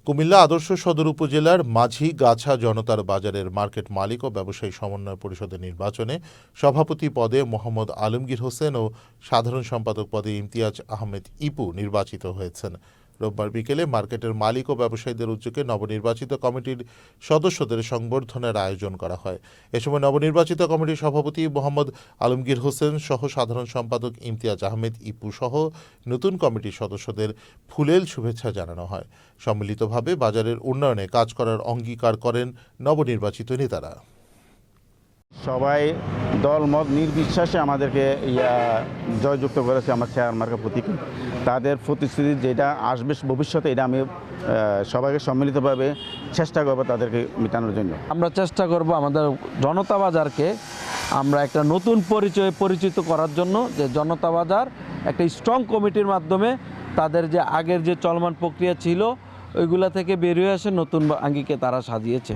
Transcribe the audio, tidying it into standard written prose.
কুমিল্লা আদর্শ সদর উপজেলার মাঝিগাছা জনতার বাজারের মার্কেট মালিক ও ব্যবসায়ী সমন্বয় পরিষদের নির্বাচনে সভাপতি পদে মোহাম্মদ আলমগীর হোসেন ও সাধারণ সম্পাদক পদে ইমতিয়াজ আহমেদ ইপু নির্বাচিত হয়েছেন। রোববার বিকেলে মার্কেটের মালিক ও ব্যবসায়ীদের উদ্যোগে নবনির্বাচিত কমিটির সদস্যদের সংবর্ধনার আয়োজন করা হয়। এ সময় নবনির্বাচিত কমিটির সভাপতি মোহাম্মদ আলমগীর হোসেন সহ সাধারণ সম্পাদক ইমতিয়াজ আহমেদ ইপু সহ নতুন কমিটির সদস্যদের ফুলেল শুভেচ্ছা জানানো হয়। সম্মিলিতভাবে বাজারের উন্নয়নে কাজ করার অঙ্গীকার করেন নবনির্বাচিত নেতারা। সবাই দল মত নির্বিশ্বাসে আমাদেরকে জয়যুক্ত করেছে আমার চেয়ার মার্কা প্রতীকে। তাদের প্রতিশ্রুতি যেটা আসবে ভবিষ্যতে, এটা আমি সবাইকে সম্মিলিতভাবে চেষ্টা করবো তাদেরকে মেটানোর জন্য। আমরা চেষ্টা করব আমাদের জনতা বাজারকে আমরা একটা নতুন পরিচিত করার জন্য, যে জনতা বাজার একটা স্ট্রং কমিটির মাধ্যমে তাদের যে আগের যে চলমান প্রক্রিয়া ছিল ওইগুলা থেকে বেরিয়ে আসে নতুন আঙ্গিকে তারা সাজিয়েছে।